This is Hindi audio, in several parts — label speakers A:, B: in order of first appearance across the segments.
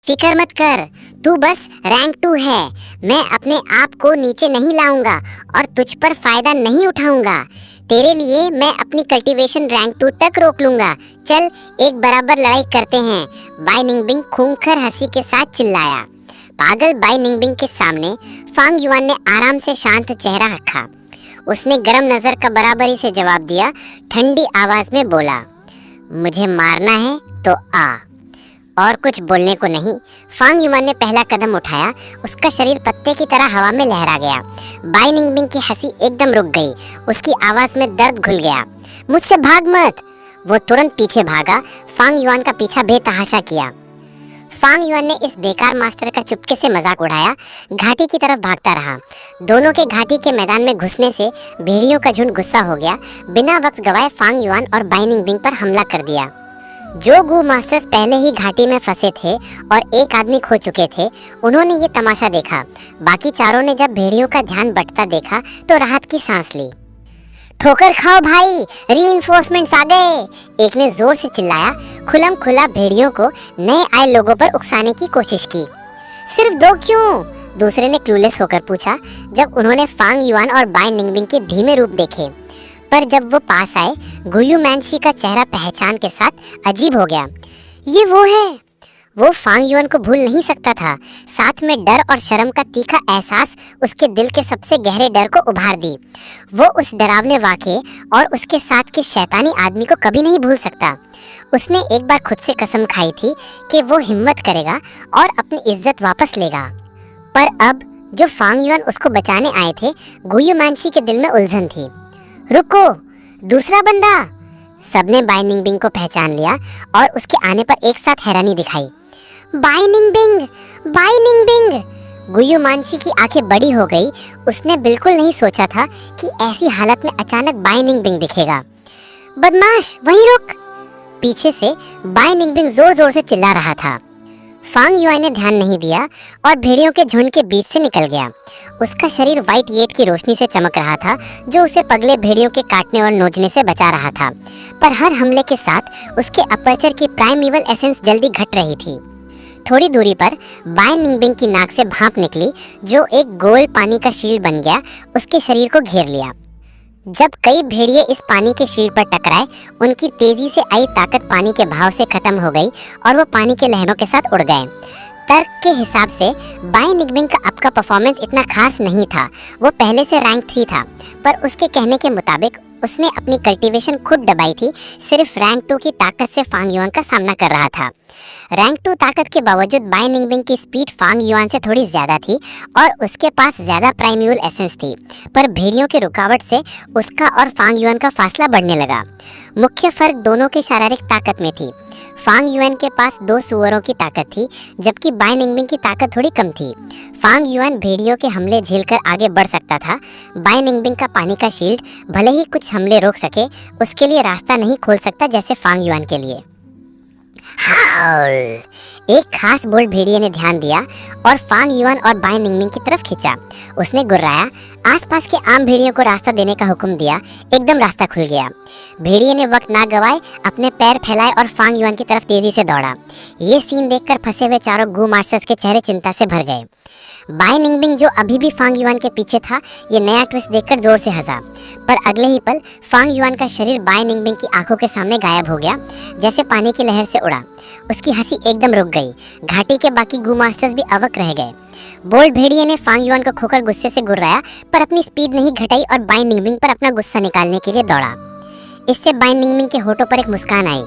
A: फिक्र मत कर, तू बस रैंक 2 है। मैं अपने आप को नीचे नहीं लाऊंगा और तुझ पर फायदा नहीं उठाऊंगा। तेरे लिए मैं अपनी कल्टीवेशन रैंक 2 तक रोक लूंगा। चल एक बराबर लड़ाई करते हैं। बाई निंगबिंग खूंखार हंसी के साथ चिल्लाया। पागल बाई निंगबिंग के सामने फांग युआन ने आराम से शांत चेहरा रखा। उसने गरम नजर का बराबरी से जवाब दिया, ठंडी आवाज में बोला, मुझे मारना है तो आ। और कुछ बोलने को नहीं। फांग युआन ने पहला कदम उठाया। उसका शरीर पत्ते की तरह हवा में लहरा गया। बाई निंगबिंग की हंसी एकदम रुक गई। उसकी आवाज में दर्द घुल गया। मुझसे भाग मत। वो तुरंत पीछे भागा। फांग युआन का पीछा बेतहाशा किया। फांग युआन ने इस बेकार मास्टर का चुपके से मजाक उड़ाया। घाटी की तरफ भागता रहा। दोनों के घाटी के मैदान में घुसने से भेड़ियों का झुंड गुस्सा हो गया। बिना वक्त गवाए फांग युआन और बाई निंगबिंग पर हमला कर दिया। जो गू मास्टर्स पहले ही घाटी में फंसे थे और एक आदमी खो चुके थे, उन्होंने ये तमाशा देखा। बाकी चारों ने जब भेड़ियों का ध्यान बंटता देखा तो राहत की सांस ली। ठोकर खाओ भाई, रीइंफोर्समेंट्स आ गए, एक ने जोर से चिल्लाया। खुलम खुला भेड़ियों को नए आए लोगों पर उकसाने की कोशिश की। सिर्फ 2 क्यों? दूसरे ने क्लूलेस होकर पूछा जब उन्होंने फांग युआन और बाई निंगबिंग के धीमे रूप देखे। पर जब वो पास आए, गुयू मैंशी का चेहरा पहचान के साथ अजीब हो गया। ये वो है। वो फांग युआन को भूल नहीं सकता था। साथ में डर और शर्म का तीखा एहसास उसके दिल के सबसे गहरे डर को उभार दी। वो उस डरावने वाक़े और उसके साथ के शैतानी आदमी को कभी नहीं भूल सकता। उसने एक बार खुद से कसम खाई थी कि वो हिम्मत करेगा और अपनी इज्जत वापस लेगा। पर अब जो फांग युआन उसको बचाने आए थे, गुयू मैंशी के दिल में उलझन थी। रुको, दूसरा बंदा। सबने बाई निंगबिंग को पहचान लिया और उसके आने पर एक साथ हैरानी दिखाई। By निंगबिंग, by निंगबिंग। गुयू मैंशी की आंखें बड़ी हो गई। उसने बिल्कुल नहीं सोचा था कि ऐसी हालत में अचानक बाई निंगबिंग दिखेगा। बदमाश, वहीं रुक। पीछे से बाई निंगबिंग जोर जोर से चिल्ला रहा था। फांग युआन ने ध्यान नहीं दिया और भेड़ियों के झुंड के बीच से निकल गया। उसका शरीर व्हाइट येट की रोशनी से चमक रहा था, जो उसे पगले भेड़ियों के काटने और नोचने से बचा रहा था। पर हर हमले के साथ उसके अपर्चर की प्राइमेवल एसेंस जल्दी घट रही थी। थोड़ी दूरी पर बाई निंगबिंग की नाक से भाप निकली, जो एक गोल पानी का शील्ड बन गया, उसके शरीर को घेर लिया। जब कई भेड़िए इस पानी के शील्ड पर टकराए, उनकी तेजी से आई ताकत पानी के भाव से खत्म हो गई और वो पानी के लहरों के साथ उड़ गए। तर्क के हिसाब से बाई निंगबिंग का अब का परफॉर्मेंस इतना खास नहीं था। वो पहले से रैंक 3 था, पर उसके कहने के मुताबिक उसने अपनी कल्टीवेशन खुद दबाई थी। सिर्फ रैंक 2 की ताकत से फांग युआन का सामना कर रहा था। रैंक 2 ताकत के बावजूद बाई निंगबिंग की स्पीड फांग युआन से थोड़ी ज्यादा थी और उसके पास ज्यादा प्राइम्यूल एसेंस थी। पर भेड़ियों की रुकावट से उसका और फांग युआन का फासला बढ़ने लगा। मुख्य फर्क दोनों की शारीरिक ताकत में थी। फांग युआन के पास 2 सुअरों की ताकत थी, जबकि बाई निंगबिंग की ताकत थोड़ी कम थी। फांग युआन भेड़ियों के हमले झेलकर आगे बढ़ सकता था। बाई निंगबिंग का पानी का शील्ड भले ही कुछ हमले रोक सके, उसके लिए रास्ता नहीं खोल सकता जैसे फांग युआन के लिए। हाउल! एक खास बोल्ड भेड़िए ने ध्यान दिया और फांग युआन और बाई निंगबिंग की तरफ खींचा। उसने गुर्राया, आसपास के आम भेड़ियों को रास्ता देने का हुक्म दिया। एकदम रास्ता खुल गया। भेड़िए ने वक्त ना गवाए, अपने पैर फैलाए और फांग युआन की तरफ तेजी से दौड़ा। ये सीन देखकर फंसे हुए चारों गू मास्टर्स के चेहरे चिंता से भर गए। बाई निंगबिंग, जो अभी भी फांग युआन के पीछे था, ये नया ट्विस्ट देखकर जोर से हंसा। पर अगले ही पल फांग युआन का शरीर बाई निंगबिंग की आंखों के सामने गायब हो गया, जैसे पानी की लहर से उड़ा। उसकी हंसी एकदम रुक गई। घाटी के बाकी गू मास्टर्स भी अवक रह गए। बोल्ड भेड़िए ने फांग युआन को खोकर गुस्से से गुर्राया, पर अपनी स्पीड नहीं घटाई और बाई निंगबिंग पर अपना गुस्सा निकालने के लिए दौड़ा। इससे बाई निंगबिंग के होठों पर एक मुस्कान आई।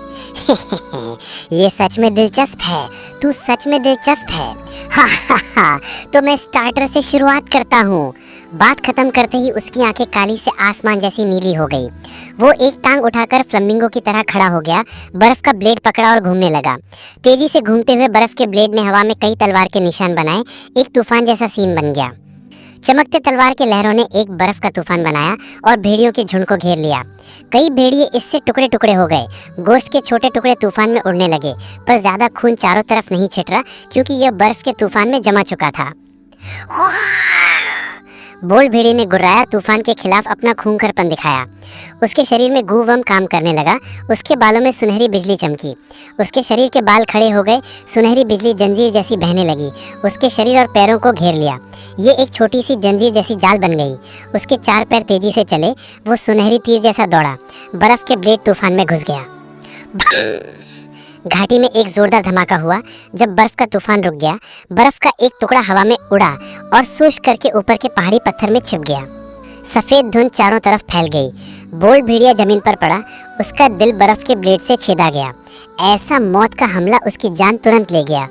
A: ये सच में दिलचस्प है, तू सच में दिलचस्प है। हा हा हा, तो मैं स्टार्टर से शुरुआत करता हूँ। बात खत्म करते ही उसकी आंखें काली से आसमान जैसी नीली हो गई। वो एक टांग उठाकर फ्लेमिंगो की तरह खड़ा हो गया, बर्फ का ब्लेड पकड़ा और घूमने लगा। तेजी से घूमते हुए बर्फ के ब्लेड ने हवा में कई तलवार के निशान बनाए। एक तूफान जैसा सीन बन गया। चमकते तलवार के लहरों ने एक बर्फ का तूफान बनाया और भेड़ियों के झुंड को घेर लिया। कई भेड़िए इससे टुकड़े टुकड़े हो गए। गोश्त के छोटे टुकड़े तूफान में उड़ने लगे, पर ज्यादा खून चारों तरफ नहीं छिट रहा, क्योंकि यह बर्फ के तूफान में जमा चुका था। बोल्ड भेड़िए ने गुर्राया, तूफान के खिलाफ अपना खूंखारपन दिखाया। उसके शरीर में गू वम काम करने लगा। उसके बालों में सुनहरी बिजली चमकी। उसके शरीर के बाल खड़े हो गए, सुनहरी बिजली जंजीर जैसी बहने लगी। उसके शरीर और पैरों को घेर लिया। ये एक छोटी सी जंजीर जैसी जाल बन गई। उसके 4 पैर तेजी से चले। वो सुनहरी तीर जैसा दौड़ा। बर्फ के ब्लेड तूफान में घुस गया। घाटी में एक जोरदार धमाका हुआ। जब बर्फ का तूफान रुक गया, बर्फ का एक टुकड़ा हवा में उड़ा और सूश करके ऊपर के पहाड़ी पत्थर में छिप गया। सफेद धुंध चारों तरफ फैल गई। बोल्ड भेड़िया जमीन पर पड़ा। उसका दिल बर्फ के ब्लेड से छेदा गया। ऐसा मौत का हमला उसकी जान तुरंत ले गया।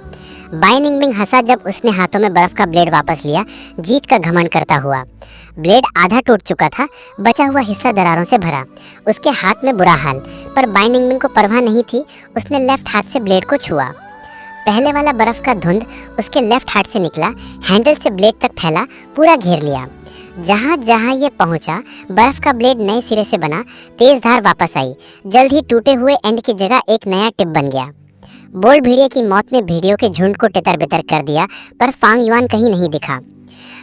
A: बाइनिंगबिंग हंसा जब उसने हाथों में बर्फ का ब्लेड वापस लिया, जीत का घमंड करता हुआ। ब्लेड आधा टूट चुका था, बचा हुआ हिस्सा दरारों से भरा। उसके हाथ में बुरा हाल, पर बाइनिंगबिंग को परवाह नहीं थी। उसने लेफ्ट हाथ से ब्लेड को छुआ। पहले वाला बर्फ का धुंध उसके लेफ्ट हाथ से निकला, हैंडल से ब्लेड तक फैला, पूरा घेर लिया। जहाँ जहाँ ये पहुंचा, बर्फ का ब्लेड नए सिरे से बना। तेज धार वापस आई। जल्द ही टूटे हुए एंड की जगह एक नया टिप बन गया। बोल्ड भेड़िए की मौत ने भेड़ियों के झुंड को तितर बितर कर दिया, पर फांग युआन कहीं नहीं दिखा।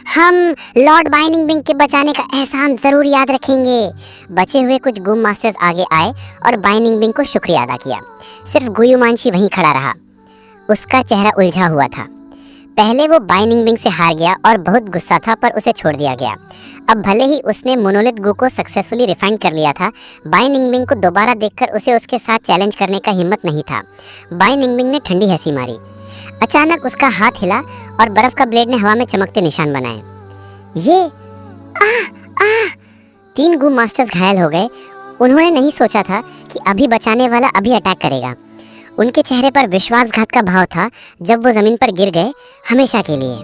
A: हम लॉर्ड बाइनिंगबिंग के बचाने का एहसान जरूर याद रखेंगे। बचे हुए कुछ गुम मास्टर्स आगे आए और बाइनिंगबिंग को शुक्रिया अदा किया। सिर्फ गुयुमानशी वहीं खड़ा रहा। उसका चेहरा उलझा हुआ था। पहले वो बाइनिंगबिंग से हार गया और बहुत गुस्सा था, पर उसे छोड़ दिया गया। अब भले ही उसने मोनोलिथ गु को सक्सेसफुली रिफाइन कर लिया था, बाइनिंगबिंग को दोबारा देखकर उसे उसके साथ चैलेंज करने का हिम्मत नहीं था। बाइनिंगबिंग ने ठंडी हंसी मारी। अचानक उसका हाथ हिला और बर्फ का ब्लेड ने हवा में चमकते निशान बनाए। ये आह आह 3 गुम मास्टर्स घायल हो गए। उन्होंने नहीं सोचा था कि अभी बचाने वाला अभी अटैक करेगा। उनके चेहरे पर विश्वासघात का भाव था जब वो जमीन पर गिर गए, हमेशा के लिए।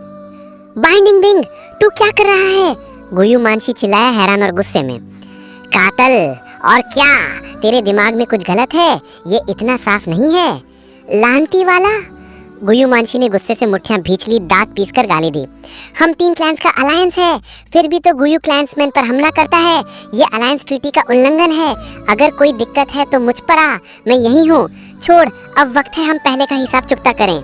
A: बाइनिंगबिंग, तू क्या कर रहा है? गुयुमानशी चिल्लाया, हैरान और गुस्से में। कातल, और क्या? तेरे दिमाग में कुछ गलत है? ये इतना साफ नहीं है। लांती वाला, गुयुमानशी ने गुस्से से मुट्ठियां भींच ली, दांत पीसकर गाली दी। हम 3 क्लैंस का अलायंस है, फिर भी तो गुयु क्लैंसमैन पर हमला करता है। ये अलायंस ट्रीटी का उल्लंघन है। अगर कोई दिक्कत है तो मुझ पर आ, मैं यही हूँ। छोड़, अब वक्त है हम पहले का हिसाब चुकता करें।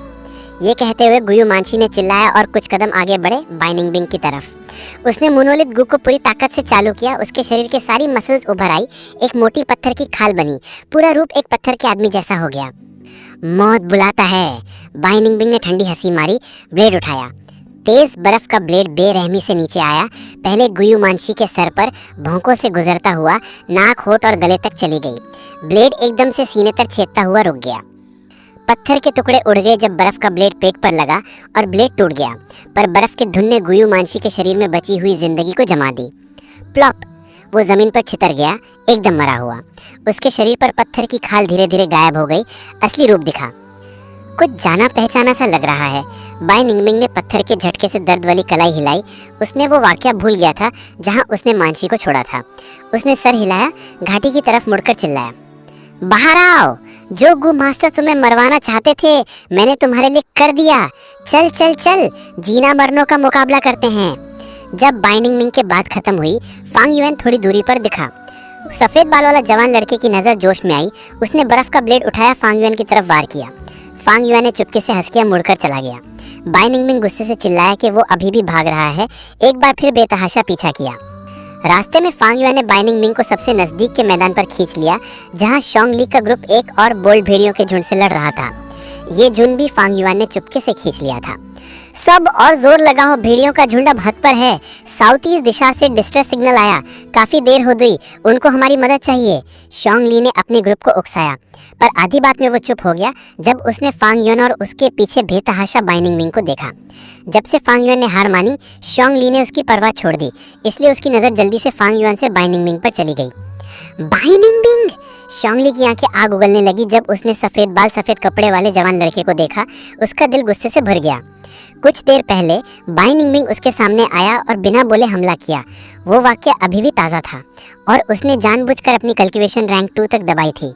A: ये कहते हुए गुयुमानशी ने चिल्लाया और कुछ कदम आगे बढ़े बाइनिंगबिंग की तरफ। उसने मोनोलिथ गु को पूरी ताकत से चालू किया। उसके शरीर के सारी मसल्स उभर आई। एक मोटी पत्थर की खाल बनी। पूरा रूप एक पत्थर के आदमी जैसा हो गया। मौत बुलाता है। बाइनिंगबिंग ने ठंडी हंसी मारी, ब्लेड उठाया। तेज बर्फ का ब्लेड बेरहमी से नीचे आया। पहले गुयुमानशी के सर पर भौंकों से गुजरता हुआ नाक, होठ और गले तक चली गई। ब्लेड एकदम से सीने तक छेदता हुआ रुक गया। पत्थर के टुकड़े उड़ गए जब बर्फ का ब्लेड पेट पर लगा और ब्लेड टूट गया। पर बर्फ के धुन ने गुयुमानशी के शरीर में बची हुई जिंदगी को जमा दी। प्लॉप, वो जमीन पर छितर गया, एकदम मरा हुआ। उसके शरीर पर पत्थर की खाल धीरे धीरे गायब हो गई। असली रूप दिखा। कुछ जाना पहचाना सा लग रहा है। बाइनिंगबिंग ने पत्थर के झटके से दर्द वाली कलाई हिलाई। उसने वो वाकया भूल गया था जहां उसने मानसी को छोड़ा था। उसने सर हिलाया, घाटी की तरफ मुड़कर चिल्लाया, बाहर आओ। जो गु मास्टर तुम्हें मरवाना चाहते थे, मैंने तुम्हारे लिए कर दिया। चल चल चल, जीना मरनों का मुकाबला करते हैं। जब बाइनिंगबिंग के बात खत्म हुई, फांग युआन थोड़ी दूरी पर दिखा। सफेद बाल वाला जवान लड़के की नजर जोश में आई। उसने बर्फ का ब्लेड उठाया, फांग युआन की तरफ वार किया। फांग युआन ने चुपके से हंस किया, मुड़कर चला गया। बाइनिंगबिंग गुस्से से चिल्लाया कि वो अभी भी भाग रहा है। एक बार फिर बेतहाशा पीछा किया। रास्ते में फांग युआन ने बाइनिंगबिंग को सबसे नजदीक के मैदान पर खींच लिया, जहां शोंग ली का ग्रुप एक और बोल्ड भेड़ियों के झुंड से लड़ रहा था। ये झुंड भी फांग युआन ने चुपके से खींच लिया था। सब और जोर लगाओ, भेड़ियों का झुंड अब हद पर है। साउथ ईस्ट दिशा से डिस्ट्रेस सिग्नल आया। काफी देर हो गई, उनको हमारी मदद चाहिए। शोंग ली ने अपने ग्रुप को उकसाया, पर आधी बात में वो चुप हो गया जब उसने फांग युआन और उसके पीछे बेतहाशा बाइनिंगबिंग को देखा। जब से फांग युआन ने हार मानी, शोंग ली ने उसकी परवाह छोड़ दी। इसलिए उसकी नजर जल्दी से फांग युआन से बाइनिंगबिंग पर चली गई। बाइनिंगबिंग! शोंग ली की आंखें आग उगलने लगी जब उसने सफेद बाल, सफेद कपड़े वाले जवान लड़के को देखा। उसका दिल गुस्से से भर गया। कुछ देर पहले बाइनिंगबिंग उसके सामने आया और बिना बोले हमला किया। वो वाकया अभी भी ताज़ा था और उसने जानबूझकर अपनी कल्टीवेशन रैंक 2 तक दबाई थी।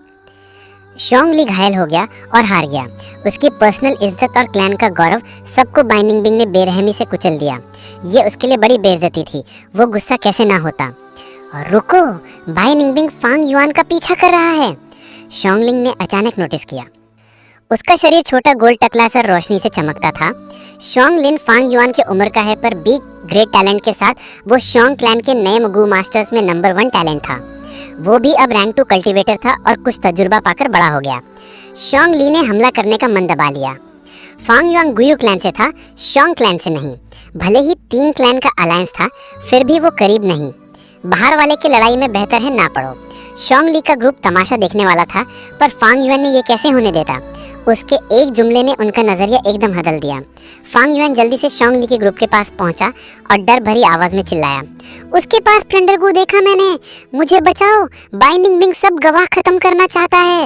A: शोंग ली घायल हो गया और हार गया। उसकी पर्सनल इज्जत और क्लैन का गौरव सबको बाइनिंगबिंग ने बेरहमी से कुचल दिया। ये उसके लिए बड़ी बेइज्जती थी। वो गुस्सा कैसे ना होता। रुको, बाइनिंगबिंग फांग युआन का पीछा कर रहा है। शोंग ली ने अचानक नोटिस किया। उसका शरीर छोटा, गोल, टकला सा रोशनी से चमकता था। शोंग लिन फांग युआन की उम्र का है, पर बिग ग्रेट टैलेंट के साथ वो शोंग क्लैन के नए मगू मास्टर्स में नंबर 1 टैलेंट था। वो भी अब रैंक 2 कल्टीवेटर था और कुछ तजुर्बा पाकर बड़ा हो गया। शोंग ली ने हमला करने का मन दबा लिया। फांग युआन गुयू क्लैन से था, शोंग क्लैन से नहीं। भले ही 3 क्लैन का अलायंस था, फिर भी वो करीब नहीं। बाहर वाले की लड़ाई में बेहतर है ना पड़ो। शोंग ली का ग्रुप तमाशा देखने वाला था, पर फांग युआन ने ये कैसे होने देता। उसके एक जुमले ने उनका नजरिया एकदम बदल दिया। फांग युआन जल्दी से शोंग ली के ग्रुप के पास पहुंचा और डर भरी आवाज में चिल्लाया, उसके पास प्लंडर गू देखा मैंने, मुझे बचाओ, बाइंडिंग बिंग सब गवाह खत्म करना चाहता है।